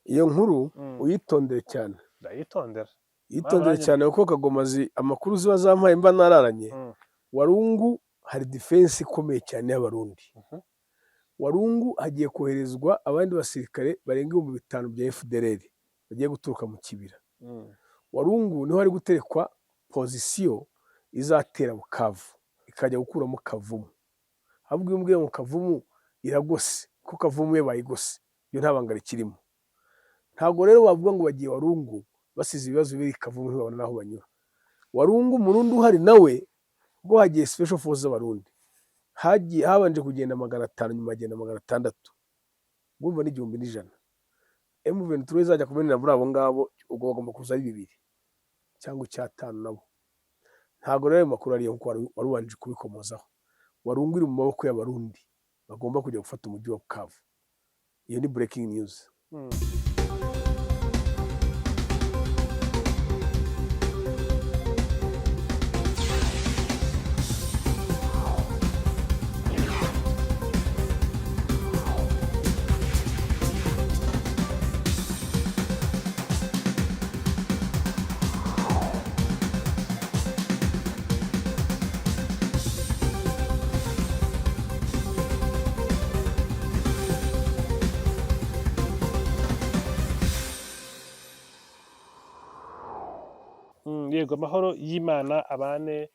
iyo nkuru uyitondere cyane, ndayitondera yitondere cyane kuko Kagomazi amakuru ziba zampaye mba nararanye. Warungu hari defense ikomeye cyane y'Abarundi. Warungu hagiye koherezwa abandi basirikare barenga 5,000 bya FDLR bagiye guturuka mu kibira. Warungu niho hari guterekwa pozisiyo izatera Bukavu ikajya gukuramo Kavumu. Ahubwo iyo mbwiye mu Kavumu iragose ko Kavumu ye bayigose, iyo nta banga rikirimo. Ntabwo rero wavuga ngo bagiye Warungu basize ibibazo biri Kavumu ntibabona naho banyura. Warungu Murundi uhari nawe ubwo hagiye special force z'Abarundi habanje kugenda 500 nyuma agenda 600, bumva ni 1,100. M23 izajya kumenera muri abo ngabo ubwo bagomba kuza ari 2 cyangwa 5 nabo. Ntabwo rero makuru ari yo warubanje kubikomozaho. Warungu iri mu maboko y'Abarundi bagomba kujya gufata umujyi wa Bukavu. Iyo ni breaking news. Yego amahoro y'Imana abane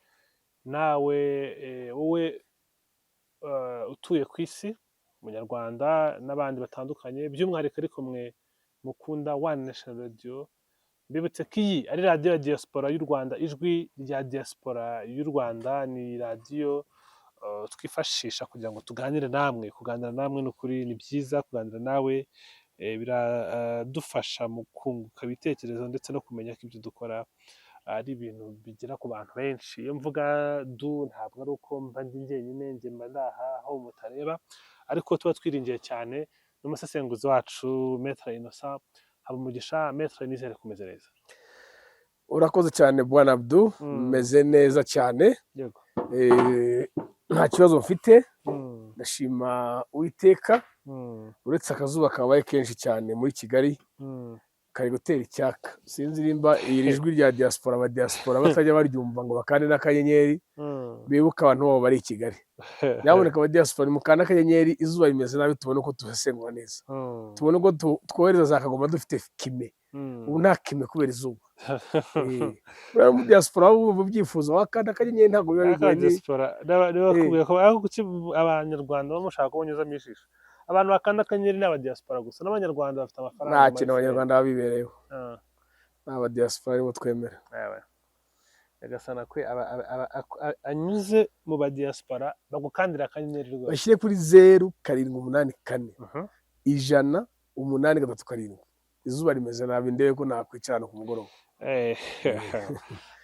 nawe wowe utuye ku isi Munyarwanda n'abandi batandukanye by'umwihariko ariko mwe mukunda One Nation Radio. Mbibutse ko iyi ari radiyo ya diaspora y'u Rwanda, ijwi rya diaspora y'u Rwanda. Ni radiyo twifashisha kugira ngo tuganire namwe. Kuganira namwe ni ukuri ni byiza, kuganira nawe biradufasha mu kunguka ibitekerezo ndetse no kumenya ko ibyo dukora ari ibintu bigera ku bantu benshi. Iyo mvuga ntabwo ari uko mba ndi njyenyine, njye mba ndaha aho mutareba, ariko tuba twiringiye cyane n'umusesenguzi wacu Maître Innocent Habumugisha. Maître, nizere kumeze neza. Urakoze cyane Bwana Abdou, meze neza cyane. Yego. Nta kibazo mfite, ndashima Uwiteka. Uretse akazuba kabaye kenshi cyane muri Kigali kari gutera icyaka. Sinzi nimba iri jwi rya diaspora batajya baryumva ngo bakande n'akanyenyeri bibuka abantu babo bari i Kigali. Nyaboneka aba diaspora mukanda akanyenyeri, izuba rimeze nabi tubone uko tubasengura neza, tubone uko twohereza za Kagoma dufite kime. Ubu nta kime kubera izuba. Uriya mu diaspora wumva ubyifuza wakanda akanyenyeri ntabwo biba bigoye. Diaspora bakubwiye ko Abanyarwanda bamushaka ko banyuzamo ijisho. Abantu bakanda akanyenyeri ni aba diaspora gusa, n'Abanyarwanda bafite amafaranga. Nta kintu Abanyarwanda babibereyeho, n'aba diaspora aribo twemera. Yagasana kwe anyuze mu ba diaspora bagukandira akanyenyeri rwose. Bashyire kuri 0784 100 837. Izuba rimeze nabi, ndebe ko nakwicarana ku mugoroba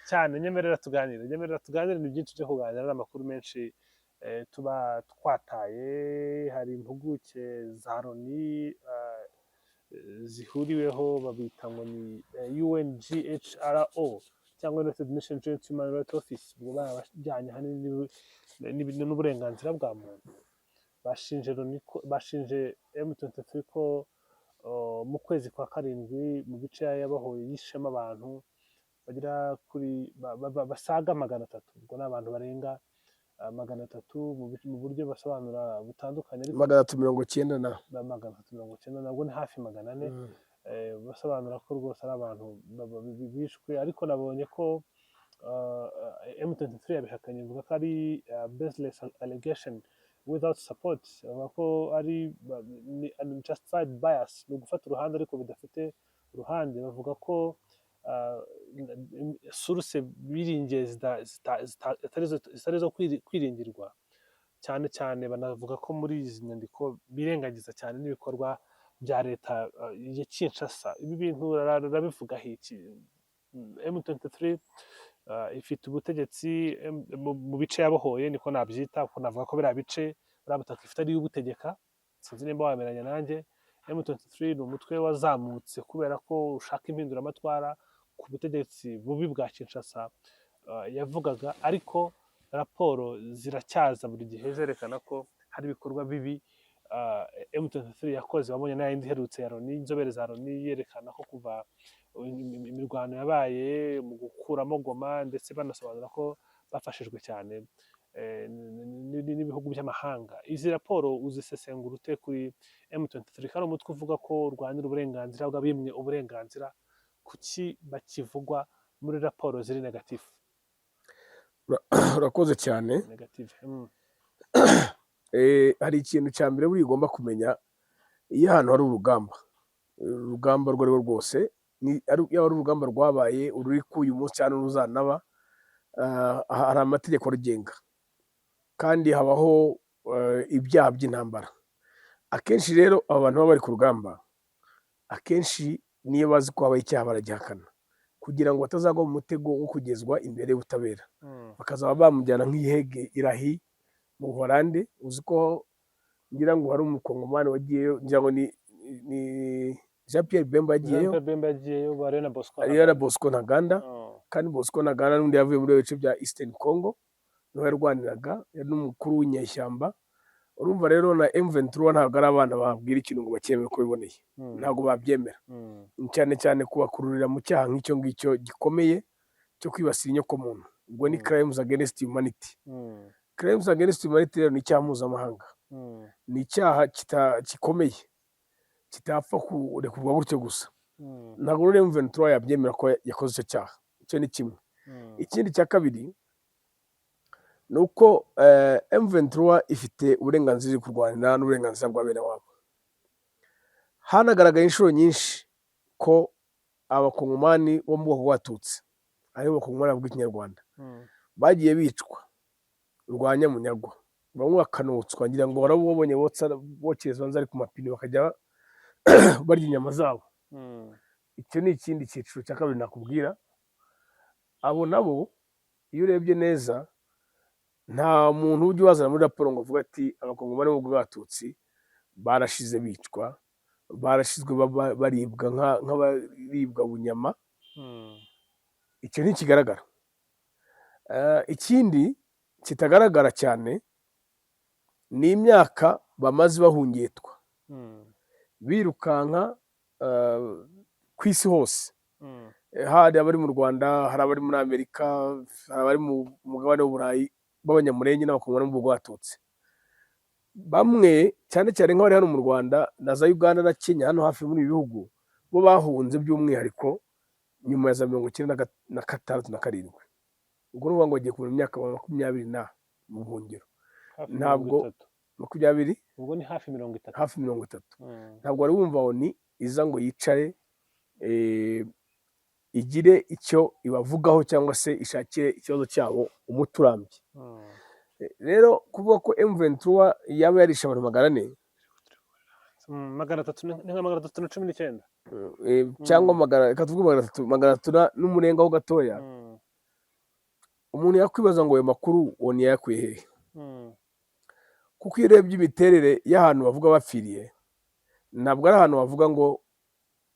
cyane. Nyemerera tuganire, ni byinshi byo kuganira n'amakuru menshi tuba twataye. Hari impuguke za Loni zihuriweho babita ngo ni UNGHRO cyangwa United Nations Joint Human Rights Office, ubwo barabajyanye hanini n'uburenganzira bwa muntu. Bashinje M23 ko mu kwezi kwa karindwi mu bice yabahoye yishema abantu bagera kuri basaga 300. Ubwo ni abantu barenga 300 mu buryo basobanura butandukanye, ariko 390 na 390 nabwo ni hafi 400. Basobanura ko rwose ari abantu bishwe, ariko nabonye ko M23 yabihakanye, ivuga ko ari baseless allegation without support. Bavuga ko ari unjustified bias, ni ugufata uruhande ariko bidafite uruhande. Bavuga ko source biringiye zitari zo kwiringirwa cyane cyane. Banavuga ko muri izi nyandiko birengagiza cyane n'ibikorwa bya leta ya Kinshasa. Ibi bintu rabivuga iki? M23 ifite ubutegetsi mu bice yabohoye, niko nabyita, kuko navuga ko biriya bice butaka ifite ari ubutegeka. Sinzi nimba wameranya nanjye. M23 ni umutwe wazamutse kubera ko ushaka impinduramatwara ku butegetsi bubi bwa Kinshasa yavugaga, ariko raporo ziracyaza buri gihe zerekana ko hari ibikorwa bibi M23 yakoze, wabonye n'ayindi iherutse ya Loni, inzobere za Loni yerekana ko kuva imirwano yabaye mu gukuramo Goma, ndetse banasobanura ko bafashijwe cyane n'ibihugu by'amahanga. Izi raporo uzisesengura ute kuri M23? Kandi umutwe uvuga ko urwanira uburenganzira bw'abimwe uburenganzira, kuki bakivugwa muri raporo ziri negatifu? Urakoze cyane. Hari ikintu cya mbere buri ugomba kumenya, iyo ahantu hari urugamba urwo ari rwo rwose, yaba ari urugamba rwabaye, ururi ku uyu munsi cyangwa uruzanaba, hari amategeko arugenga kandi habaho ibyaha by'intambara. Akenshi rero abo bantu baba bari ku rugamba, akenshi niyo bazi ko habaye icyaha baragihakana, kugira ngo batazagwa mu mutego wo kugezwa imbere y'ubutabera, bakazaba bamujyana nk'ihege irahi mu Buholandi. Uzi ko ngira ngo hari umukongomani wagiyeyo, ngira ngo ni Jean Pierre Bemba yagiyeyo, ariyo na Bosco Ntaganda. Kandi Bosco Ntaganda n'undi yavuye muri bice bya Eastern Congo, niwe yarwaniraga, yari n'umukuru w'inyeshyamba. Urumva rero na M23 ntabwo ari abana babwira ikintu ngo bakemere ko biboneye, ntabwo babyemera, cyane cyane kubakururira mu cyaha nk'icyo ngicyo gikomeye cyo kwibasira inyokomuntu. Ubwo ni crimes against humanity. Crimes against humanity rero ni icyaha mpuzamahanga, ni icyaha gikomeye kitapfa kurekurwa gutyo gusa. Ntabwo rero M23 yabyemera ko yakoze icyo cyaha. Icyo ni kimwe. Ikindi cya kabiri ni uko M23 ifite uburenganzira bwo kurwanira n'uburenganzira bwa bene wabo. Hanagaragaye inshuro nyinshi ko abakongomani bo mu bwoko bw'Abatutsi, aribo bakongomani bavuga Ikinyarwanda, bagiye bicwa rwa Nyamunyagwa, bamwe bakanutswa, ngira ngo barabonye bokerezwa nzari ku mapine bakajya barya inyama zabo. Icyo ni ikindi cyiciro cya kabiri nakubwira. Abo nabo iyo urebye neza, nta muntu ujya wazana muri raporo ngo avuga ati abakongomani bo bw'Abatutsi barashize bicwa, barashizwe baribwa nk'abaribwa bunyama. Icyo ntikigaragara. Ikindi kitagaragara cyane ni imyaka bamaze bahungetwa, birukanka ku isi hose. Hari abari mu Rwanda, hari abari muri Amerika, hari abari mu mugabane w'Uburayi b'Abanyamulenge n'abakongomani bo bw'Abatutsi. Bamwe cyane cyane nk'abari hano mu Rwanda na za Uganda na Kenya, hano hafi muri ibi bihugu, bo bahunze by'umwihariko nyuma ya za 1996 na 7. Ubwo n'uvuga ngo bagiye kumara imyaka 20 mu buhungiro. Ntabwo 20, ubwo ni hafi 30. Hafi 30. Ntabwo wari wumva ngo ni iza ngo yicare igire icyo ibavugaho cyangwa se ishakire ikibazo cyabo umuti urambye. Rero kuvuga ko M23 yaba yarisha abantu 400, 319 cyangwa reka tuvuge 300 n'umurenga ho gatoya, umuntu yakwibaza ngo ayo makuru woni yakuye hehe? Kuko iyo urebye imiterere y'ahantu bavuga bapfiriye, ntabwo ari ahantu bavuga ngo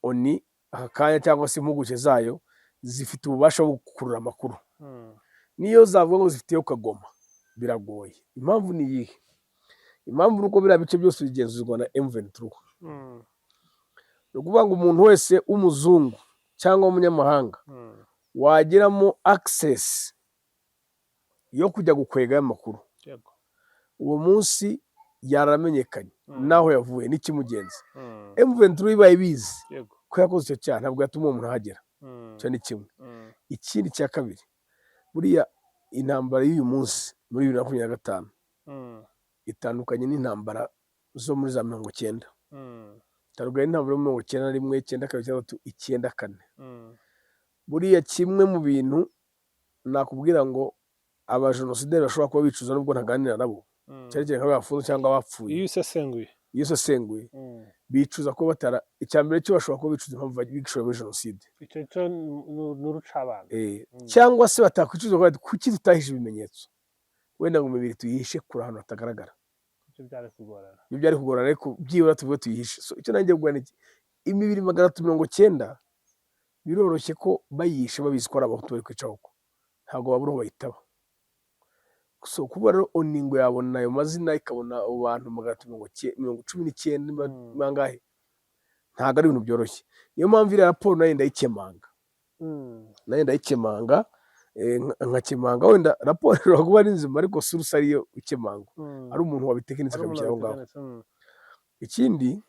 oni aka kanya cyangwa se impuguke zayo zifite ububasha bwo gukurura amakuru. Niyo zavuga ngo zifiteyo Kagoma, biragoye. Impamvu ni iyihe? Impamvu nuko biriya bice byose bigenzurwa na M23. Ni ukuvuga ngo umuntu wese w'umuzungu cyangwa umunyamahanga wageramo access yo kujya gukwega amakuru, uwo munsi yaramenyekanye naho yavuye n'ikimugenza. M23 ibaye bizi ko yakoze icyo cyaha, ntabwo yatuma umuntu ahagera. Icyo ni kimwe. Ikindi cya kabiri, buriya intambara y'uyu munsi muri 2025 itandukanye n'intambara zo muri za 90. Taruganye n'intambara yo 91, 92, 94. Buriya kimwe mu bintu nakubwira ngo abajenosideri bashobora kuba bicuza nubwo ntaganira nabo, cyane cyane nk'abafunze cyangwa abapfuye. Iyo usesenguye bicuza ko batara icyambere cyo bashobora kuba bicuza impamvu bigishora muri jenoside. Icyo n'uruca abantu. Cyangwa se batakwicuza ko kuki tutahije ibimenyetso, wenda ngo imibiri tuyihishe kuri ahantu hatagaragara. Ibyo byari kugorana, ariko byibura tuvuge tuyihishe. Icyo nanjye bugana iki, imibiri 390 biroroshye ko bayishe babizi ko ari abahutu bari kwica huko, ntabwo babura aho bayitaba. so kuba rero oningo yabona ayo mazina ikabona abo bantu 19 bangahe ntabwo ari ibintu byoroshye. Niyo mpamvu iriya raporo nayo ndayikemanga nkakemanga wenda raporo ishobora kuba ari nzima ariko source ariyo ikemanga ari umuntu wabitekinitse akabishyira aho ngaho. Ikindi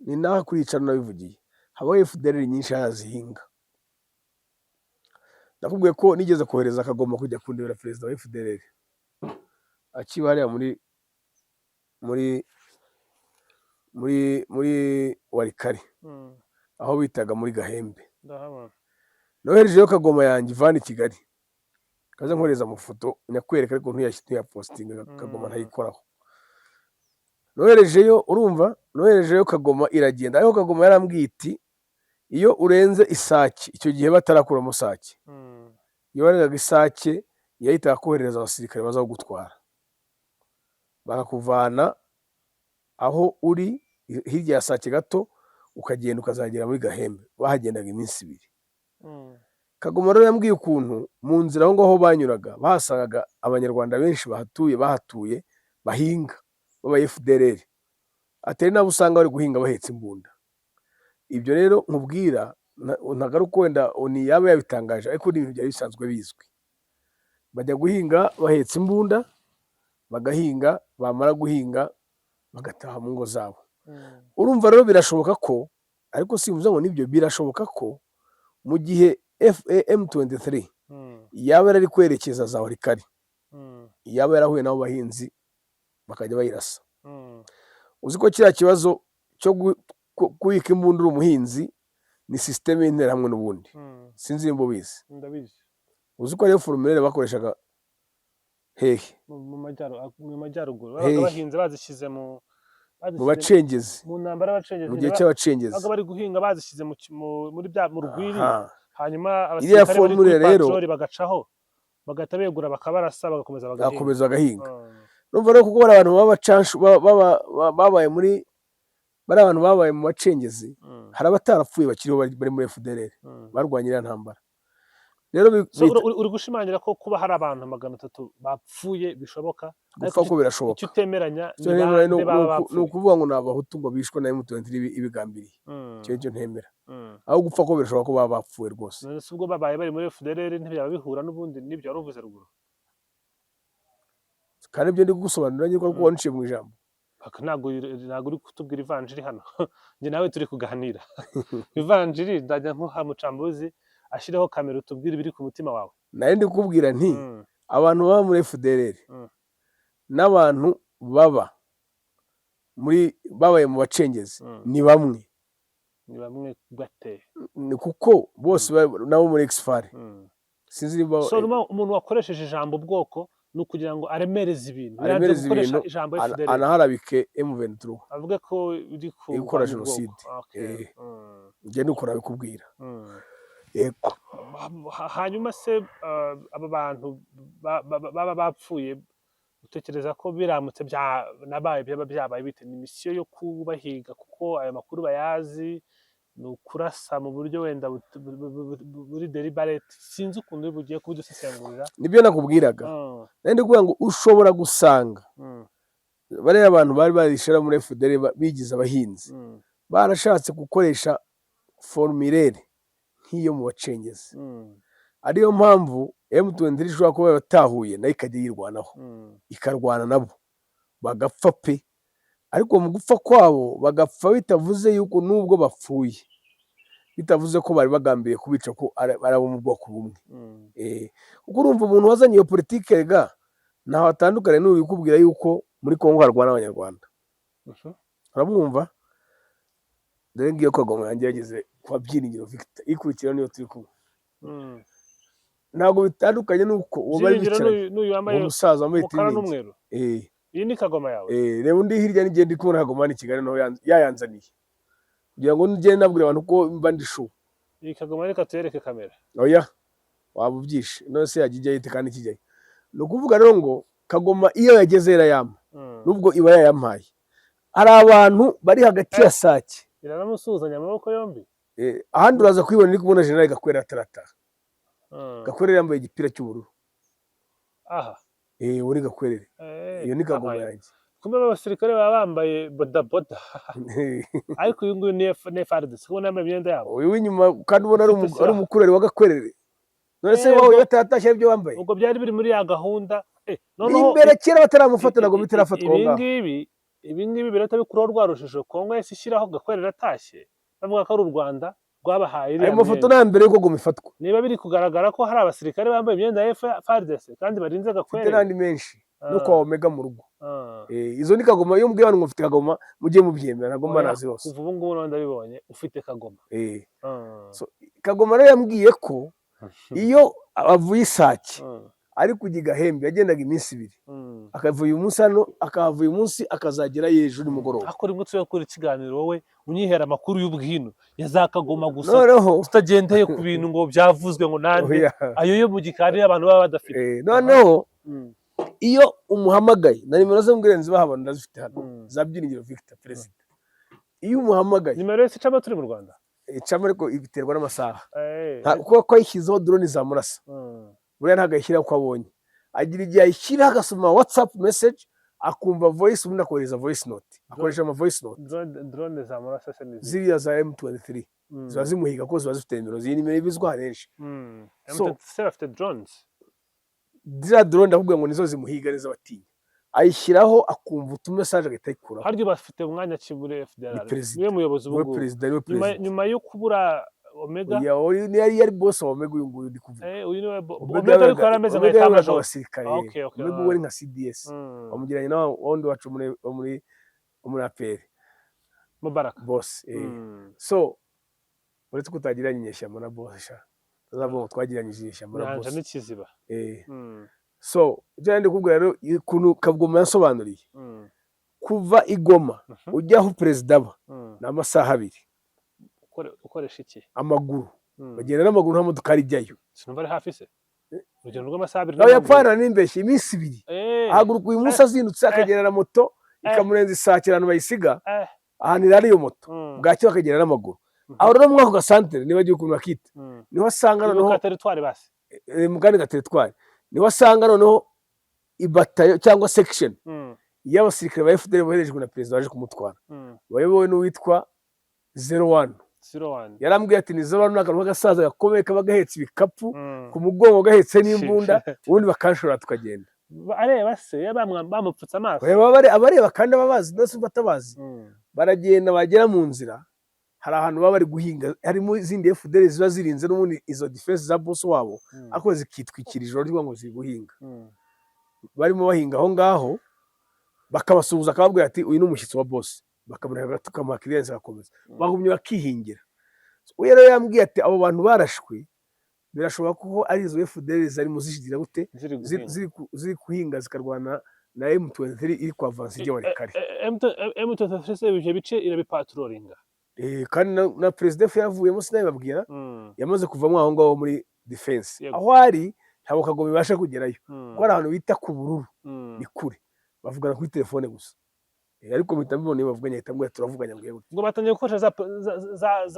ni naho kuricara nabivugiye habaho FDLR nyinshi yazihinga. Nakubwiye ko nigeze kohereza Kagoma kujya kundebera perezida wa FDLR akiba hariya muri Warikari aho bitaga muri Gahembe. Noherejeyo Kagoma yanjye ivana i Kigali kaza nkoreza amafoto nyakwereka ariko ntuyapostinga Kagoma ntayikoraho. Noherejeyo urumva noherejeyo Kagoma iragenda ariko Kagoma yarambwiye iti iyo urenze Isake icyo gihe batarakuramo Sake iyo warengaga Isake yahita kohereza abasirikare baza gutwara bakakuvana aho uri hirya ya Sake gato ukagenda ukazagera muri Gahembe. Bahagendaga iminsi 2. Kagoma rero yambwiye ukuntu mu nzira aho ngaho banyuraga bahasangaga abanyarwanda benshi bahatuye bahinga baba FDLR atari nabo usanga bari guhinga bahetse imbunda. Ibyo rero nkubwira ntagaruko wenda oni yaba yabitangaje ariko ni ibintu byari bisanzwe bizwi. Bajya guhinga bahetse imbunda bagahinga bamara guhinga bagataha mu ngo zabo. Urumva rero birashoboka ko ariko simvuze ngo nibyo birashoboka ko mu gihe M23 yaba ari kwerekeza za Warikari yaba yarahuye nabo bahinzi bakajya bayirasa. Uzi ko kiriya kibazo cyo kubika imbunda uri umuhinzi ni systeme y'intera hamwe n'ubundi sinzi nimba bizi. Ndabizi. Uzi ko ariyo formulaire bakoreshaga hehe mu majyaruguru babaga bahinze bazishyize mu bacengezi mu ntambara abacengezi mu gihe cy'abacengezi baga bari guhinga bazishyize muri bya mu rugwiri hanyuma iriya formulaire rero bagacaho bagahita begura bakabarasa bagakomeza bagahinga. Numva rero kuko bari abantu babaye muri bari abantu babaye mu bacengezi hari abatarapfuye bakiriho bari muri FDLR barwanyira ntambara. Rero uri gushimangira ko kuba hari abantu 300 bapfuye bishoboka gupfa ko birashoboka. Icyo utemeranya ni ukuvuga ngo ni abahutu ngo bishwe na M23 ibigambiriye cyo ntemera aho gupfa ko birashoboka ko baba bapfuye rwose. Nese ubwo babaye bari muri FDLR ntibyaba bihura n'ubundi nibyo waruvuze ruguru kandi ibyo ndi gusobanura nyiko ko wanciye mu ijambo ntabwo uri kutubwira ivanjiri hano njye nawe turi kuganira ivanjiri ndajya nkuha mucambuzi ashireho kamera utubwire ibiri ku mutima wawe. Naye ndi kubwira nti abantu baba muri FDLR n'abantu babaye mu bacengezi ni bamwe gate ni kuko bose nabo muri Exfare sinzi niba umuntu wakoresheje ijambo ubwoko ni ukugira ngo aremereze ibintu anaharabike M23 avuga ko uri gukora jenoside. Njye nukora bikubwira. Hanyuma se aba bantu baba bapfuye utekereza ko biramutse byabaye bite ni misiyo yo kubahiga kuko ayo makuru bayazi ni ukurasa mu buryo wenda buri deliberate sinzi ukuntu bugiye kubidusesengurira. Nibyo nakubwiraga ndi kuvuga ngo ushobora gusanga bariya abantu bari barishira muri FDLR bigize abahinzi barashatse gukoresha formulaire nk'iyo mu bacengezi ariyo mpamvu M23 ishobora kuba batahuye nayo ikajya yirwanaho ikarwana nabo bagapfa pe ariko mu gupfa kwabo bagapfa bitavuze yuko nubwo bapfuye bitavuze ko bari bagambiriye kubica ko arabo mu bwoko bumwe. Kuko urumva umuntu wazanye iyo politike rega naho atandukanye n'ubikubwira yuko muri Kongo harwana abanyarwanda urabumva. Dore ngiyo Kagoma yanjye yageze kwa Byiringiro Victor ikurikira niyo turi kumwe ntabwo bitandukanye nuko uwo bari bicaranye umusaza wambaye n'umweru. Iyi ni Kagoma yawe reba undi hirya n'igenda ikubona Kagoma ni Kigali naho yayanzaniye kugira ngo nigende nabwira abantu ko mba ndishu. Iyi Kagoma reka tuyereke kamera. Oya waba ubyishe none se yajya yite kandi kijyaye. Ni ukuvuga rero ngo Kagoma iyo yageze yarayama nubwo iba yayampaye hari abantu bari hagati ya Sake iranamusuzanya amaboko yombi ahandi uraza kwibona iri kubona General Gakwera atarataha. Gakwera yambaye igipira cy'ubururu uri Gakwerere, iyo ni Kagoma yanjye. kumbe abasirikare baba bambaye bodaboda ariko uyu nguyu ni FARDC kubona yambaye imyenda yabo. Uyu w'inyuma kandi ubona ari umukureri wa Gakwerere. None se wowe iyo atatashye ibyo wambaye? Ubwo byari biri muri ya gahunda. Imbere kera bataramufata ntabwo bitarafatwa ngaho. Ibi ngibi birata bikuraho rwa rushusho Kongo yahise ishyiraho Gakwerere atashye bavuga ko ari u Rwanda rwabahaye iriya myenda. Ayo mafoto nta mbere yuko ifatwa. Niba biri kugaragara ko hari abasirikare bambaye imyenda ya FARDC kandi barinze Gakwerere. Mfite n'andi menshi no kwa Omega mu rugo. Izo ni Kagoma, iyo mbwiye abantu mufite Kagoma mujye mubyemera, ntabwo mba nazi hose. Kuva ubu ngubu none ndabibonye ufite Kagoma. Kagoma rero yambwiye ko iyo avuye Isake ari kujya i Gahembe yagendaga iminsi 2, akavuye umunsi hano akavuye umunsi akazagera ejo nimugoroba. Akora imutse yo kuri ikiganiro wowe unyihera amakuru y'ubwino yazakagoma gusa tutagendeye ku bintu ngo byavuzwe ngo nande ayo yo mu gikari abantu baba badafite. Noneho iyo umuhamagaye na nimero zo mbwirenzi bahabona ndazifite hano za Byiringiro Victor President. Iyo umuhamagaye nimero yose icamo turi mu Rwanda icamo ariko ibiterwa n'amasaha kuko yishyizeho drone za murasa buriya ntabwo ayishyira uko abonye, agira igihe ayishyiraho agasoma WhatsApp message akumva voice ubundi akohereza voice note, akoresha ama voice note. Drone za murasa ziriya za M23 ziba zimuhiga ko ziba zifite nimero ibizwa henshi. M23 afite drones, ziriya drone ndakubwira ngo nizo zimuhiga neza batinya, ayishyiraho akumva utumesaje agahita ayikuraho. Haryo bafite umwanya ki muri FDLR? Niwe muyobozi w'ubu nyuma yo kubura Omega. Yari boss wa Omega uyu nguyu ndi kuvuga. Uyu niwe Omega ariko yarameze nka Kamajo abasirikare. Omega wari nka CDS. Bamugiranye na wundi wacu muri APR. Mubaraka boss. So uretse kutagiranye inyeshyamba na boss sha. Tuzabwo twagiranyije inyeshyamba na boss. Yanja n'ikiziba. So ujya ndi kubwira rero ikuntu Kagoma yasobanuriye. Kuva Igoma ujyaho president aba n'amasaha 2. Ukoresha iki? Amaguru. Bagenda n'amaguru nta modoka rijyayo. Sinumva ari hafi se. Urugendo rw'amasaha 2. Nawe yapfana n'imbeshyi iminsi 2. Ahaguruka uyu munsi azindutse akagenda na moto ikamurenza Isake abantu bayisiga. Ahantu irari iyo moto. Bwacyo akagenda n'amaguru. Aho rero mwako gasantere niba giye ukuntu akita. Niho asanga noneho ka territoire basi. Mugani ga territoire. Niho asanga noneho ibatayo cyangwa section. Y'abasirikare ba FDL boherejwe na president waje kumutwara. Bayobowe n'uwitwa 01. Yarambwiye ati nizo abantu n'akantu k'agasaza gakomeye kaba gahetse ibikapu ku mugongo gahetse n'imbunda ubundi bakanshora tukagenda. Areba se bamupfutse amaso. Abareba kandi ababazi ndetse batabazi. Baragenda bagera mu nzira hari ahantu baba bari guhinga harimo izindi FDL ziba zirinze n'ubundi izo defense za boss wabo ako zikitwikira ijoro ryo ngo ziri guhinga. Barimo bahinga aho ngaho bakabasuhuza akababwira ati uyu n'umushyitsi wa boss. Bakamureba tukamuha clearance agakomeza bagumye bakihingira. Uyu rero yambwiye ati abo bantu barashwe birashoboka ko ari izo FDL zari muzishigira gute ziri kuhinga zikarwana na M23 iri kwa avance ijya warekare. M23 bije bice irabipatrolinga. Kandi na president yavuyemo sinababwira yamaze kuvamo aho ngaho muri defense. Aho ari ntabwo Kagoma ibasha kugerayo. Ko ari ahantu bita ku bururu ni kure. Bavugana kuri telefone gusa. Ariko mitambone bavuganye ahita turavuganya ngo batangiye gukoresha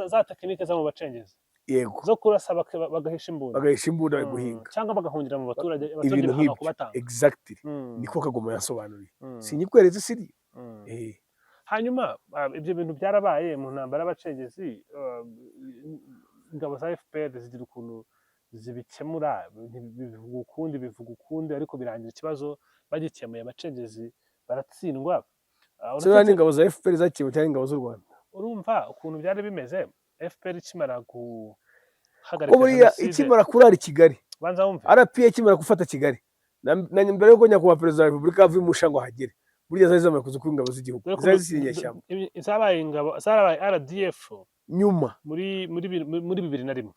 za tekinike zo mu bacengezi. Yego. Zo kurasa bagahisha imbunda. Bagahisha imbunda bari guhinga. Cyangwa bagahungira mu baturage bakanga kubatanga. Exactly. Niko Kagoma yasobanuriye. Sinyikwereze siri. Hanyuma ibyo bintu byarabaye mu ntambara y'abacengezi, ingabo za FPR zigira ukuntu zibikemura bivuga ukundi ariko birangira ikibazo bagikemuye abacengezi baratsindwa. Sura n'ingabo za FPR zakiwe cyane ingabo z'u Rwanda. Urumva ukuntu byari bimeze FPR ikimara guhagarika jenoside. Ikimara kurara Kigali. Banza wumve. RPA ikimara gufata Kigali. Na mbere yuko nyakubahwa Perezida wa Repubulika avuye mu shango hagere. Burya zari zamaye kuzukura ingabo z'igihugu. Zari zirinyeshyamba. Zabaye ingabo zarabaye RDF nyuma muri 2001.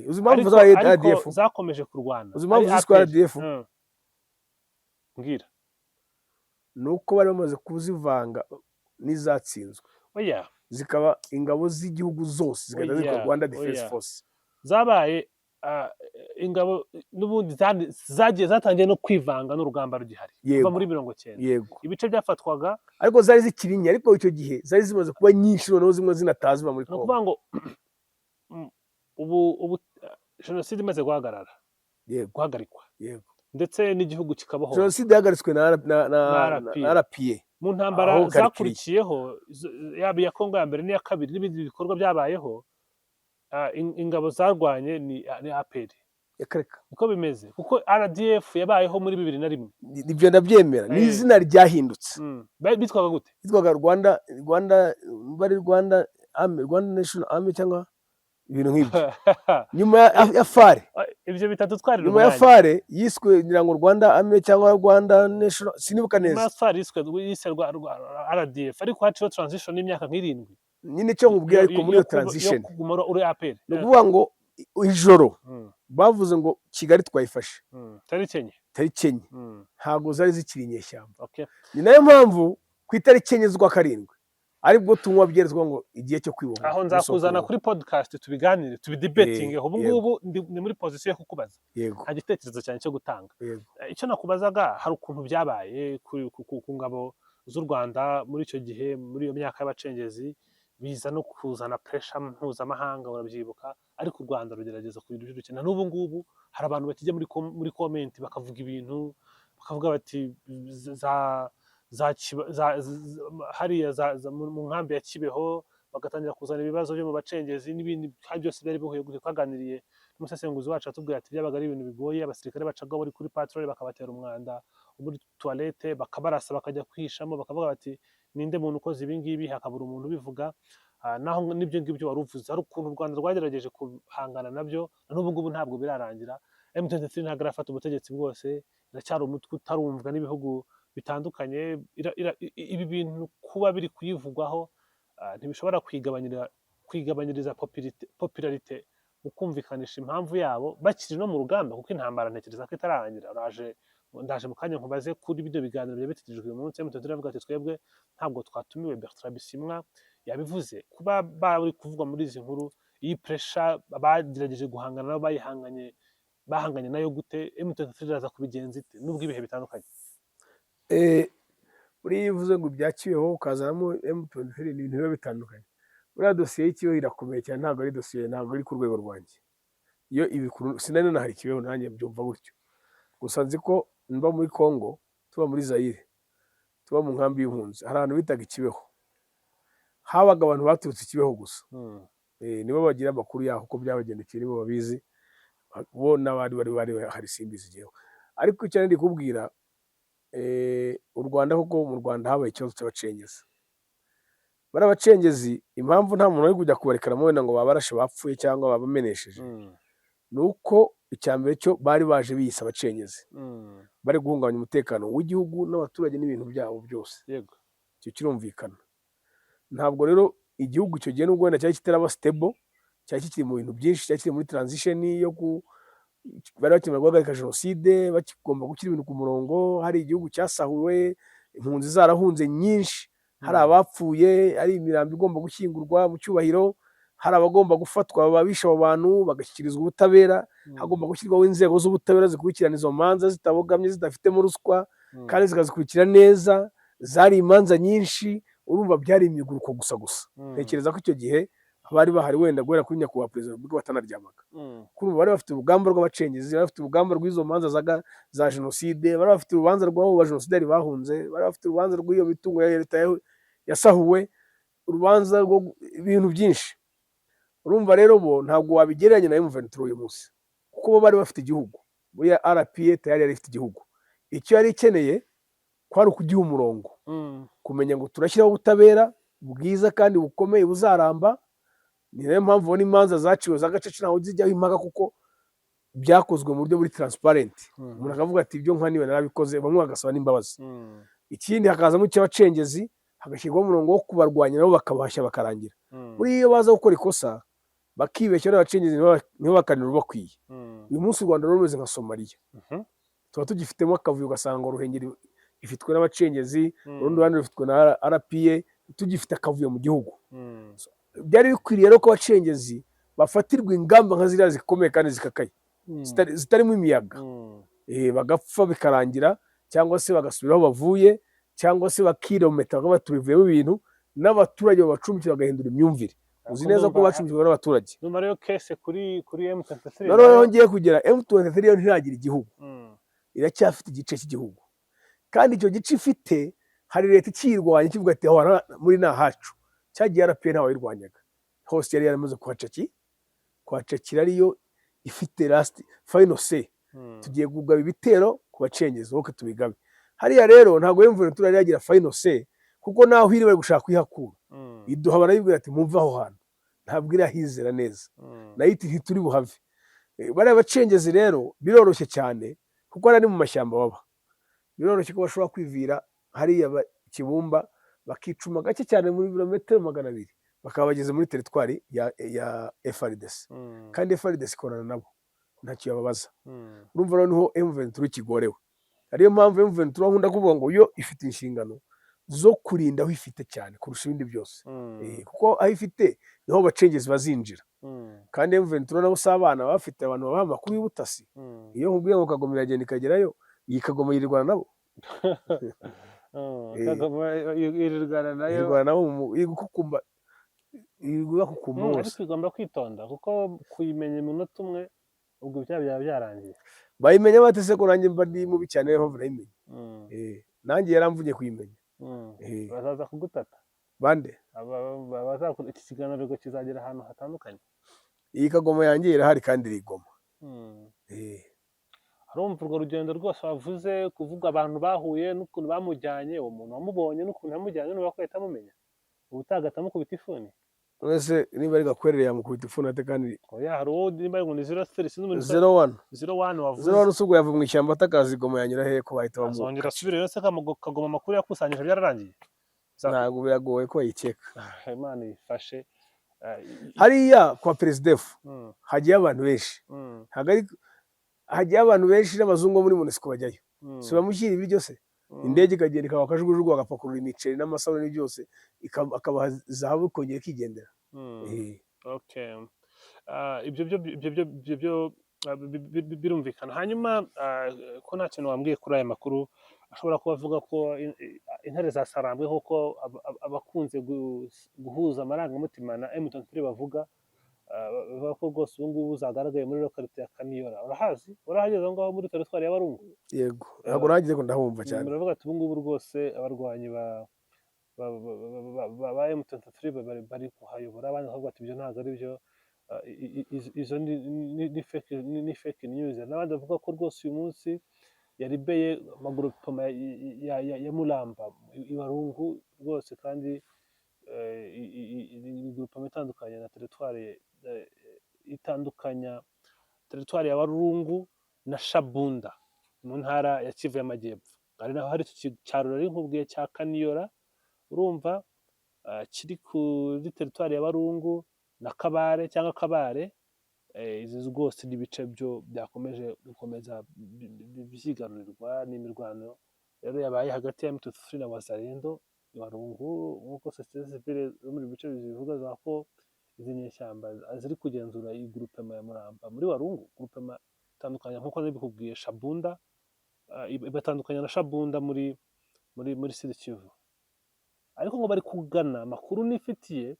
Uzi impamvu zabaye RDF zakomeje kurwana. Uzi impamvu ziswe RDF? Mbwira. Nuko bari bamaze kuzivanga n'izatsinzwe. Oya. Zikaba ingabo z'igihugu zose zigenda zitwa Rwanda Defense Force. Zabaye ingabo n'ubundi zagiye zatangiye no kwivanga n'urugamba rugihari kuva muri 90. Yego. Ibice byafatwaga ariko zari zikirinya ariko icyo gihe zari zimaze kuba nyinshi noneho zimwe zinataziba muri Kongo. Kuvuga ngo ubu jenoside imaze guhagarara. Yego. Guhagarikwa. Yego. ndetse n'igihugu kikabohora jenoside yahagaritswe na na RPA. RPA Mu ntambara aho karikiriye. zakurikiyeho yaba iya Kongo ya mbere n'iya kabiri n'ibindi bikorwa byabayeho, ingabo zarwanye ni APR. Yakareka. Niko bimeze kuko RDF yabayeho muri 2001. Ibyo ndabyemera, ni izina ryahindutse. Bitwaga gute? Bitwaga Rwanda National Army cyangwa ibintu nk'ibyo. Nyuma ya FARE. Ibyo bitatu twari Nyuma ya FARE yiswe ngira ngo Rwanda Army cyangwa Rwanda National, sinibuka neza. Nyuma ya FARE yiswe RDF, ariko haciyeho transition y'imyaka nk'irindwi. Nyine cyo nkubwira ariko muri iyo transition. Yo kuguma uri APR. Ni ukuvuga ngo ijoro bavuze ngo Kigali twayifashe. Tariki enye. Ntabwo zari zikiri inyeshyamba. Ni nayo mpamvu ku itariki enye z'ukwa karindwi aribwo tunywa byerezwa ngo igihe cyo kwibohora. Aho nzakuzana kuri podcast tubiganire, tubidebatinge. Ubu ngubu ni muri position yo kukubaza. Nta gitekerezo cyane cyo gutanga. Icyo nakubazaga, hari ukuntu byabaye ku ngabo z'u Rwanda muri icyo gihe, muri iyo myaka y'abacengezi, biza no kuzana pressure mpuzamahanga, urabyibuka, ariko u Rwanda rugerageza kubidukina. N'ubu ngubu hari abantu bakijya muri comment bakavuga ibintu, bakavuga bati hariya mu nkambi ya Kibeho bagatangira kuzana ibibazo byo mu bacengezi n'ibindi byose byari bihuye. Twaganiriye n'umusesenguzi wacu atubwira ati byabaga ari ibintu bigoye, abasirikare bacaga bari kuri patrol bakabatera umwanda muri toilette, bakabarasa bakajya kwihishamo, bakavuga bati ninde muntu ukoze ibi ngibi, hakabura umuntu ubivuga. Naho n'ibyo ngibyo wari uvuze, hari ukuntu u Rwanda rwagerageje guhangana nabyo, n'ubu ngubu ntabwo birarangira. M23 ntabwo irafata ubutegetsi bwose, iracyari umutwe utarumvwa n'ibihugu bitandukanye. Ibi bintu kuba biri kuyivugwaho ntibishobora kwigabanyiriza popularite mu kumvikanisha impamvu yabo bakiri no mu rugamba, kuko intambara ntekereza ko itararangira. Ndaje mu kanya nkubaze kuri bino biganiro byabitegejwe uyu munsi. M23 iravuga ati twebwe ntabwo twatumiwe. Bertrand Bisimwa yabivuze. Kuba bari kuvugwa muri izi nkuru, iyi pressure bagerageje guhangana nabo bahanganye nayo gute? M23 iraza kubigenza ite nubwo ibihe bitandukanye? Buriya uvuze ngo ibyakiweho ukazanamo M23 ni ibintu biba bitandukanye. Buriya dosiye y'ikibeho irakomeye cyane, ntabwo ari dosiye, ntabwo ari ku rwego rwanjye. Iyo ibikuru sinari nahari Kibeho, nanjye byumva gutyo. Gusa nzi ko mba muri Kongo, tuba muri Zaire, tuba mu nkambi y'impunzi, hari ahantu bitaga Kibeho. Habaga abantu baturutse Kibeho gusa. Nibo bagira amakuru yaho uko byabagendekeye, nibo babizi. Bo n'abandi bari hari simbizi jewe. Ariko icyo ndi kubwira, u Rwanda, kuko mu Rwanda habaye ikibazo cy'abacengezi. Barabacengezi, impamvu nta muntu uri kujya kubarekana wenda ngo babarashe bapfuye cyangwa babamenesheje, nuko icyambere cyo bari baje biyisa abacengezi, bari guhungabanya umutekano w'igihugu n'abaturage n'ibintu byabo byose. Yego, icyo kirumvikana. Ntabwo rero igihugu icyo gihe nubwo wenda cyari kitaraba stable, cyari kikiri mu bintu byinshi, cyari kiri muri transition yo bari bakimara guhagarika jenoside, bakigomba gushyira ibintu ku murongo. Hari igihugu cyasahuwe, impunzi zarahunze nyinshi, hari abapfuye, ari imirambo igomba gushyingurwa mu cyubahiro, hari abagomba gufatwa babisha abo bantu bagashyikirizwa ubutabera. Hagomba gushyirwaho inzego z'ubutabera zikurikirana izo manza zitabogamye, zidafitemo ruswa, kandi zikazikurikira neza. Zari imanza nyinshi, urumva byari imiguruko gusa. Ntekereza ko icyo gihe bari bahari wenda guhera kuri nyakubahwa perezida w'u batanaryamaga. Kurumva bari bafite urugamba rw'abacengezi, bari bafite urugamba rw'izo manza za jenoside, bari bafite urubanza rw'abo bajenosideri bahunze, bari bafite urubanza rw'iyo mitungo ya leta yasahuwe, urubanza rw'ibintu byinshi. Urumva rero bo ntabwo wabigereranya na M23 uyu munsi, kuko bo bari bafite igihugu. Buriya RPA tayari yari ifite igihugu. Icyo yari ikeneye kwari ukugiha umurongo, kumenya ngo turashyiraho ubutabera bwiza kandi bukomeye buzaramba. Ni nayo mpamvu ubona imanza zaciwe z'agacaca ntaho zijyaho impaka, kuko byakozwe mu buryo buri transparent. Umuntu akavuga ati ibyo nka niwe narabikoze, bamwe bagasaba n'imbabazi. Ikindi hakazamo icy'abacengezi, hagashyirwaho umurongo wo kubarwanya nabo bakabahashya bakarangira. Buriya iyo baza gukora ikosa bakibeshya n'abacengezi nibo bakanira bakwiye. Uyu munsi u Rwanda rumeze nka Somalia, tuba tugifitemo akavuyo, ugasanga Ruhengeri ifitwe n'abacengezi, urundi ruhande rufitwe na RPA, tugifite akavuyo mu gihugu. Byari bikwiriye rero ko abacengezi bafatirwa ingamba nka ziriya zikomeye kandi zikakaye, zitarimo imiyaga, bagapfa bikarangira, cyangwa se bagasubira aho bavuye, cyangwa se bakirometa batubivuyemo ibintu, n'abaturage babacumbikira bagahindura imyumvire. Uzi neza ko bacumbikirwa n'abaturage. Numva rero kese kuri M23 noneho ngiye kugera M23 yo ntiragira igihugu. iracyafite igice cy'igihugu, kandi icyo gice ifite hari leta ikiyirwanya kivuga ati aho muri ni ahacu. Cyagiye RPF ntawayirwanyaga, hose yari yaramaze kuhacakira, ariyo ifite last final say. Tugiye kugaba ibitero ku bacengezi wowe tubigabe hariya. Rero ntabwo M23 yari yagira final say, kuko naho iri bari gushaka kwihakura iduha barayibwira ati mumva aho hantu, ntabwo irahizera neza, nayo iti ntituri buhave. Bariya bacengezi rero biroroshye cyane, kuko ari mu mashyamba baba, biroroshye ko bashobora kwivira hariya Kibumba bakicuma gake cyane muri birometero 200 bakaba bageze muri teritwari ya FARDC, kandi FARDC ikorana nabo ntacyo yababaza. Urumva rero niho M23 kigorewe. Ariyo mpamvu M23 nkunda kuvuga ngo yo ifite inshingano zo kurinda aho ifite cyane kurusha ibindi byose, kuko aho ifite niho bacengezi bazinjira. Kandi M23 nabo sabana bafite abantu babaha amakuru y'ubutasi. Iyo nkubwiye ngo Kagoma iragenda ikagerayo, iyi Kagoma yirirwana nabo yirirwana nabo gukukumba ariko igomba kwitonda, kuko kuyimenya umunota umwe ubwo byaba byarangiye. Bayimenya batese ko nanjye mba ndi mubi cyane, rero barayimenya. Nanjye yaramvunye kuyimenya. Bazaza kugutata bande bazakora iki kiganiro kizagera ahantu hatandukanye. Iyi Kagoma yanjye irahari kandi irigoma. Arumva urwo rugendo rwose wavuze, kuvuga abantu bahuye n'ukuntu bamujyanye, uwo muntu wamubonye n'ukuntu yamujyanye, n'uba kwahita amumenya ubutagata mukubita ifuni. Wese niba ari Gakwerere yamukubita ifuni ate? Kandi oya, hari uwo niba ngo ni 01 wavuze 01 usubwo yavuye mu ishyamba atakazi Goma yanyura he ko bahita bamuka. azongera asubire yose Kagoma amakuru yakusanyije byararangiye. Ntabwo biragoye ko yikeka. Imana ifashe. Hariya kwa President hagiye abantu benshi, hagiye abantu benshi n'abazungu muri MONUSCO bajyayo, si bamushyira ibiryo se? Indege ikagenda ikaba akajugujugu agapakurura imiceri n'amasabune byose, akabaha zahabu ikongera ikigendera. Ibyo birumvikana. Hanyuma ko nta kintu wambwiye kuri aya makuru, ashobora kuba avuga ko intare zasarambwe, nk'uko abakunze guhuza amarangamutima na M23 bavuga ko rwose ubu ngubu zagaragaye muri lokalite ya Kaniyora. Urahazi? Urahageze aho ngaho muri teritwari ya Barungu? Yego, ntabwo nagize ko ndahumva cyane. Baravuga ati ubu ngubu rwose abarwanyi ba M23 bari kuhayobora, abandi bakavuga ati ibyo ntabwo ari byo, izo ni fake news. N'abandi bavuga ko rwose uyu munsi yaribeye amagurupoma ya Mulamba i Barungu rwose, kandi igurupoma itandukanye na teritwari itandukanya teritwari ya Barungu na Shabunda mu ntara ya Kivu y'Amajyepfo. Ari naho hari icyaro rero nkubwiye cya Kaniyora, urumva kiri kuri teritwari ya Barungu na Kabare cyangwa Kabare. Izi rwose n'ibice byo byakomeje gukomeza byigarurirwa n'imirwano rero yabaye hagati ya M23 na Wazalendo i Barungu, nk'uko société civile zo muri bice bivuga ko izi nyeshyamba ziri kugenzura iyi groupement ya Muramba muri Barungu. Groupement itandukanye nk'uko nabikubwiye, Shabunda ibatandukanya na Shabunda muri Sud Kivu. Ariko ngo bari kugana, amakuru nifitiye,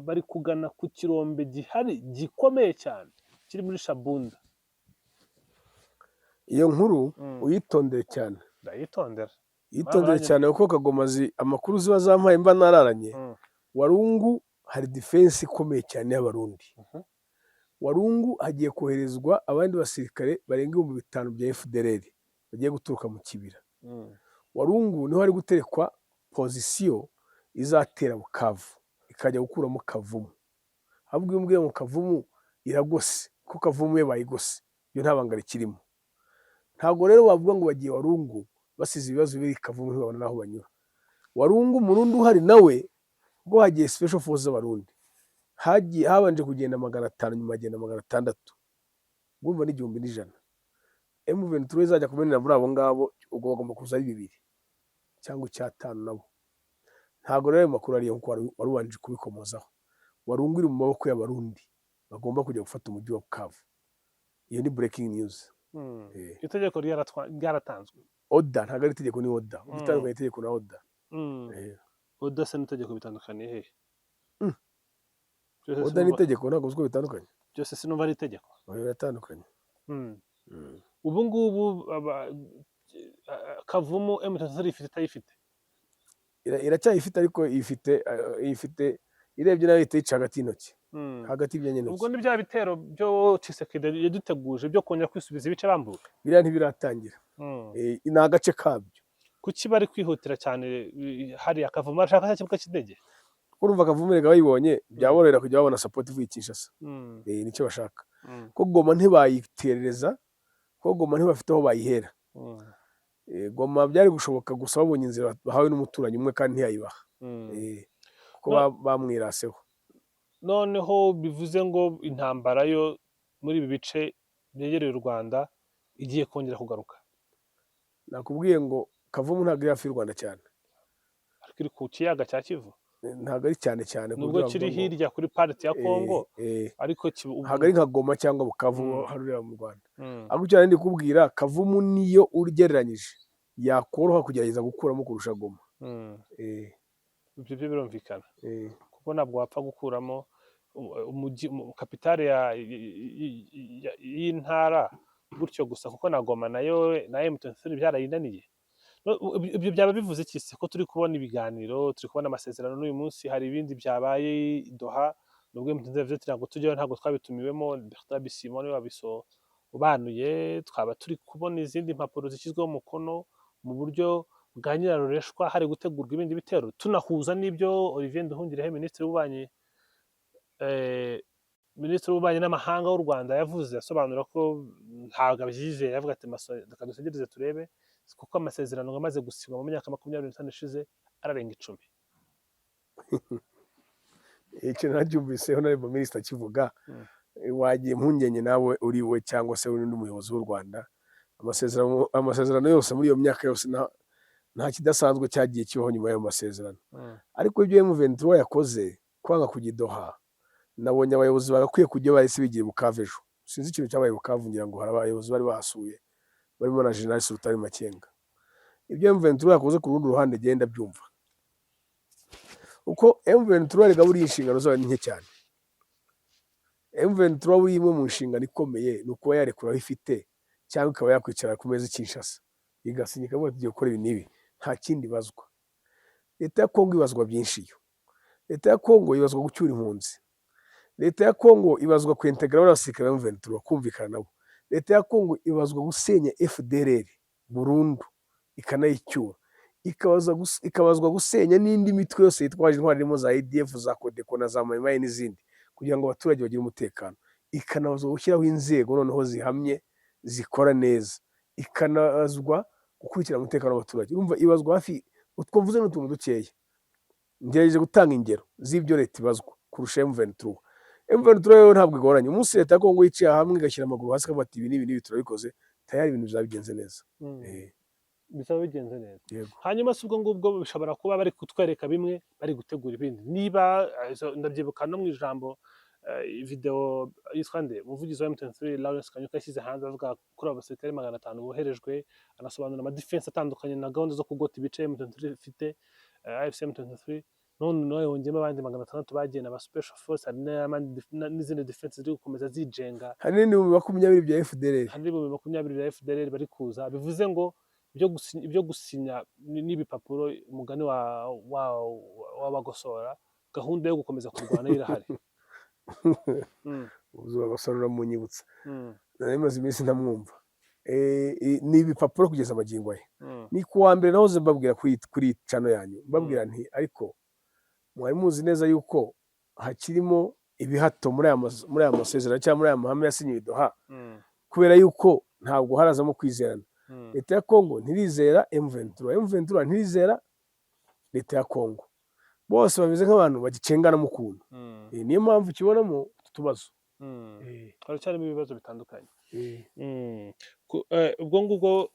bari kugana ku kirombe gihari gikomeye cyane kiri muri Shabunda. Iyo nkuru uyitondere cyane. Ndayitondera. Yitondere cyane kuko Kagoma amakuru ziba zampaye mba nararanye. Warungu hari defense ikomeye cyane y'Abarundi. Warungu hagiye koherezwa abandi basirikare barenga 5,000 bya FDLR bagiye guturuka mu kibira. Warungu niho hari guterekwa position izatera Bukavu ikajya gukuramo Kavumu. Ahubwo umbwiye ngo Kavumu iragose, ko Kavumu ye bayigose, iyo nta banga rikirimo. Ntabwo rero bavuga ngo bagiye Warungu basize ibibazo biri Kavumu ntibabona naho banyura. Warungu Murundi uhari nawe ubwo hagiye special force z'Abarundi, hagiye habanje kugenda 500, nyuma agenda 600, ngumva ni 1,100. M23 izajya kumenera muri abo ngabo, ubwo bagomba kuza ari 2 cyangwa 5 nabo. Ntabwo rero makuru ari nko warubanje kubikomozaho. Warungu iri mu maboko y'Abarundi bagomba kujya gufata umujyi wa Bukavu. Iyo ni breaking news. Itegeko ryaratanzwe. Oda ntabwo ari itegeko, ni oda. Bitandukanye itegeko na oda. Oda se n'itegeko bitandukanye hehe? Oda n'itegeko ntabwo uziko bitandukanye. Byose sinumva ari itegeko. Biratandukanye. ubu ngubu Kavumu M23 ifite itayifite iracyayifite ariko ifite irebye nayo ihita yica hagati y'intoki hagati ubwo y'intoki ni bya bitero byo Tshisekedi yaduteguje byo kongera kwisubiza ibice bambuwe biriya ntibiratangira ni agace kabyo. kuki bari kwihutira cyane hariya Kavumu bashaka cya kibuga cy'indege urumva Kavumu rega bayibonye byaborohera kujya babona support ivuye Kinshasa nicyo bashaka ko Goma ntibayiterereza ko Goma ntibafite aho bayihera. Goma byari gushoboka gusa babonye inzira bahawe n'umuturanyi umwe kandi ntiyayibaha kuko bamwiraseho. noneho bivuze ngo intambara yo muri ibi bice byegereye u Rwanda igiye kongera kugaruka. Nakubwiye ngo Kavumu ntabwo iri hafi y'u Rwanda cyane, ariko iri ku kiyaga cya Kivu, ntabwo ari cyane cyane nubwo kiri hirya kuri pariti ya Kongo, ariko ntabwo ari nka Goma cyangwa Bukavu harurira mu Rwanda. ariko cyane ndi kubwira Kavumu niyo ugereranyije yakoroha kugerageza gukuramo kurusha Goma. ibyo birumvikana kuko ntabwo wapfa gukuramo kapitale y'intara gutyo gusa, kuko na Goma nayo na M23 byarayinaniye. Ibyo byaba bivuze iki se ko turi kubona ibiganiro, turi kubona amasezerano n'uyu munsi hari ibindi byabaye i Doha, nubwo M23 ntabwo tujyayo, ntabwo twabitumiwemo, Bertrand Bisimwa niwe wabisobanuye, twaba turi kubona izindi mpapuro zishyizweho umukono mu buryo bwa nyirarureshwa hari gutegurwa ibindi bitero, tunahuza n'ibyo Olivier Nduhungirehe Minisitiri w'ububanyi n'amahanga w'u Rwanda yavuze, asobanura ko ntabwo abyizeye, yavuga ati reka dutegereze turebe, kuko amasezerano amaze gusinywa mu myaka 25 ishize ararenga 10. Icyo nacyumviseho na Minisitiri akivuga, wagiye impungenge nawe uri we cyangwa se undi muyobozi w'u Rwanda, amasezerano yose muri iyo myaka yose nta kidasanzwe cyagiye kibaho nyuma y'ayo masezerano. Ariko ibyo M23 yakoze kwanga kujya i Doha, nabonye abayobozi bagakwiye kujya bahise bigira Bukavu ejo. Sinzi ikintu cyabaye Bukavu, ngira ngo hari abayobozi bari bahasuye barimo na General Sultan Makenga. Ibyo M23 yakoze ku rundi ruhande genda byumva, uko M23 rega buri inshingano zayo ni nke cyane. M23 buri imwe mu nshingano ikomeye ni ukuba yarekura aho ifite, cyangwa ikaba yakwicara ku meza Kinshasa igasinyika ngo tugiye gukora ibi n'ibi, nta kindi bazwa. Leta ya Kongo ibazwa byinshi, yo leta ya Kongo ibazwa gucyura impunzi, leta ya Kongo ibazwa kwintegra abasirikare ba M23 kumvikana nabo, leta ya Kongo ibazwa gusenya FDLR burundu ikanayicyura, ikabazwa gusenya n'indi mitwe yose yitwaje intwari irimo za ADF, za Codeco na za Maimai n'izindi, kugira ngo abaturage bagire umutekano. Ikanabazwa gushyiraho inzego noneho zihamye zikora neza, ikanabazwa gukurikira umutekano w'abaturage. Urumva ibazwa hafi utwavuze n'utuntu dukeya. Ngerageje gutanga ingero z'ibyo leta ibazwa kurusha M23. M23 rero ntabwo igoranye. Umunsi leta ya Kongo yiciye hamwe igashyira amaguru hasi ikavuga ati ibi n'ibi turabikoze, tayari ibintu bizabigenze neza. Bisaba bigenze neza. Hanyuma si ubwo ngubwo bishobora kuba bari kutwereka bimwe, bari gutegura ibindi. Niba ndabyibuka no mu ijambo video yitwa nde umuvugizi wa M23 Lawrence Kanyuka yashyize hanze avuga kuri abasirikare 500 boherejwe, anasobanura ama defense atandukanye na gahunda zo kugota ibice M23 ifite, AFC M23 none nawe yongeyemo abandi 600 bagiye na special force, n'izindi defense ziri gukomeza zijenga, hari ni 20 bya FDLR, hari 20 bya FDLR bari kuza. Bivuze ngo ibyo gusinya n'ibipapuro umugani wabagosora, gahunda yo gukomeza kurwana irahari. ubuzima basarura mu nyibutsa narimaze iminsi ntamwumva. Ni ibipapuro kugeza amagingo ye. Ni kuwa mbere nahoze mbabwira kuri cano yanyu, mbabwira nti ariko mwari muzi neza yuko hakirimo ibihato muri aya masezerano cyangwa muri aya mahame yasinyiwe i Doha, kubera yuko ntabwo harazamo kwizerana. Leta ya Kongo ntirizera M23 ntirizera leta ya Kongo, bose bameze nk'abantu bagicengana mu kuntu. Niyo mpamvu ukibonamo utubazo, haracyarimo ibibazo bitandukanye. Ubwo ngubwo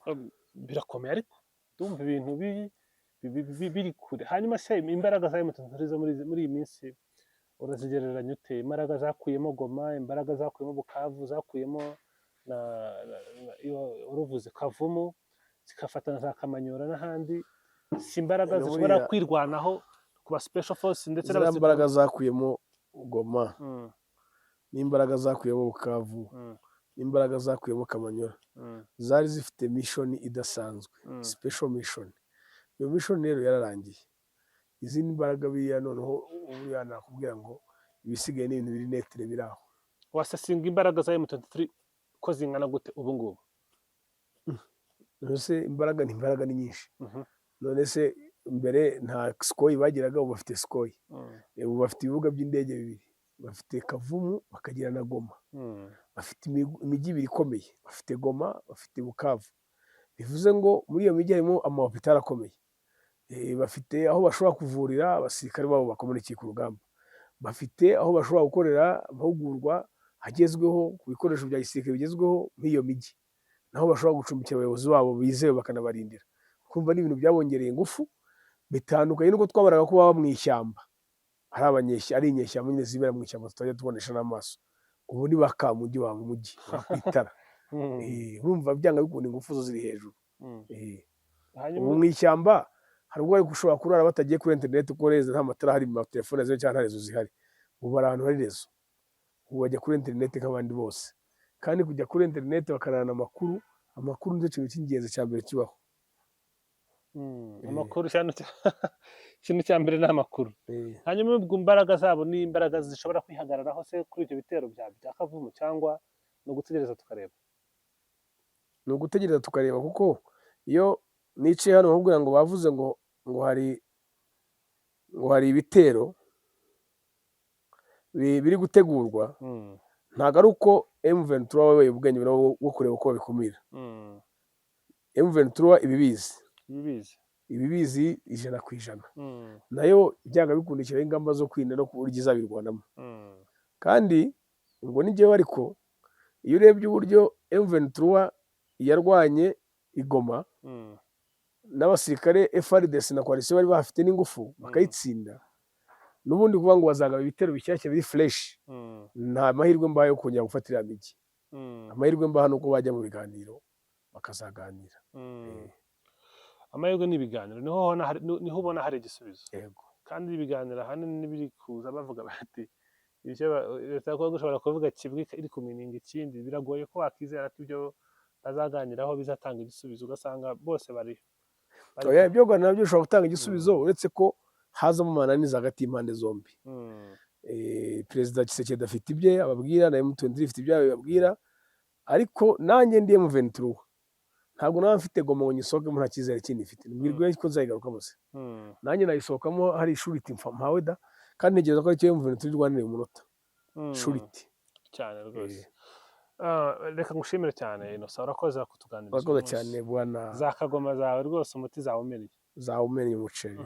birakomeye, ariko ndumva ibintu biri kure. Hanyuma se imbaraga za M23 muri iyi minsi urazigereranya ute? Imbaraga zakuyemo Goma, imbaraga zakuyemo Bukavu, zakuyemo uruvuze Kavumu, zikafatana za Kamanyora n'ahandi, si imbaraga zishobora kwirwanaho kuba special force ndetse n'imbaraga zakuyemo Goma n'imbaraga zakuyemo Bukavu n'imbaraga zakuyemo Kamanyola zari zifite mission idasanzwe, special mission. Iyo mission rero yararangiye, izindi mbaraga biriya noneho ubu nakubwira ngo ibisigaye ni ibintu biri netere biri aho. wasasinga imbaraga za M23 ko zingana gute ubu ngubu? None se imbaraga ni nyinshi. None se mbere nta Sukhoi bagiraga, ubu bafite Sukhoi. Ubu bafite ibibuga by'indege bibiri, bafite Kavumu bakagira na Goma. Bafite imijyi ibiri ikomeye, bafite Goma, bafite Bukavu. Bivuze ngo muri iyo mijyi harimo amahopitali akomeye. Bafite aho bashobora kuvurira abasirikare babo bakomerekeye ku rugamba. Bafite aho bashobora gukorera amahugurwa agezweho ku bikoresho bya gisirikare bigezweho nk'iyo mijyi, naho bashobora gucumbikira abayobozi babo bizewe bakanabarindira. Kumva ni ibintu byabongereye ingufu, bitandukanye nuko twabaraga ko baba mu ishyamba, ari inyeshyamba nyine zibera mu ishyamba tutajya tubonesha n'amaso. Ubu ni bakamujyi wa mujyi bakwitara. Urumva byanga bikunda ingufu zo ziri hejuru. Ubu mu ishyamba hari ubwo bari gushobora kurara batagiye kuri internet kuko rezo nta matara hari mu telefone zawe cyangwa nta rezo zihari. Ubu bari ahantu hari rezo, ubu bajya kuri internet nk'abandi bose, kandi kujya kuri internet bakarana amakuru. Amakuru nicyo kintu cy'ingenzi cya mbere kibaho. Amakuru ikintu cya mbere ni amakuru. Hanyuma ubwo imbaraga zabo ni imbaraga zishobora kwihagararaho se kuri ibyo bitero bya Kavumu, cyangwa no gutegereza tukareba? Ni ugutegereza tukareba, kuko iyo niciye hano nkubwira ngo bavuze ngo hari ibitero biri gutegurwa, ntabwo ari uko M23 wabaye ubwenge bwo kureba uko babikumira. M23 ibibizi 100%. Nayo byanga bikundikira ingamba zo kwirinda no kuburyo izabirwanamo. Kandi ngo nijyewe, ariko iyo urebye uburyo M23 yarwanye igoma n'abasirikare FARDC na coalition bari bafite n'ingufu bakayitsinda, n'ubundi kuvuga ngo bazagaba ibitero bishyashya biri fresh, nta mahirwe mbaye yo kongera gufatira imijyi. Amahirwe mbaha nuko bajya mu biganiro bakazaganira. Amahirwe n'ibiganiro niho ubona hari igisubizo. Kandi ibiganiro ahanini n'ibiri kuza bavuga bati leta ya Kongo ishobora kuvuga kibwi iri kumininga ikindi, biragoye ko wakizera ko ibyo bazaganiraho bizatanga igisubizo. Ugasanga bose bari ibyo Rwanda nabyo bishobora gutanga igisubizo, uretse ko hazamo amananiza hagati y'impande zombi. Perezida Tshisekedi afite ibye ababwira, na M23 ifite ibyo ababwira, ariko nanjye ndi M23 ntabwo nawe mfite Goma ngo nyisohokemo nta cyizere kindi mfite. Mbwirwa ko nzayigarukamo se, nanjye nayisohokamo hari ishuriti mpawe da, kandi ntegereza ko aricyo M23 rwaniriye umunota shuriti cyane rwose. Reka ngushimire cyane Innocent, urakoze kutuganiriza. Urakoze cyane bwana. Za Kagoma zawe rwose umuti zawumenye umuceri.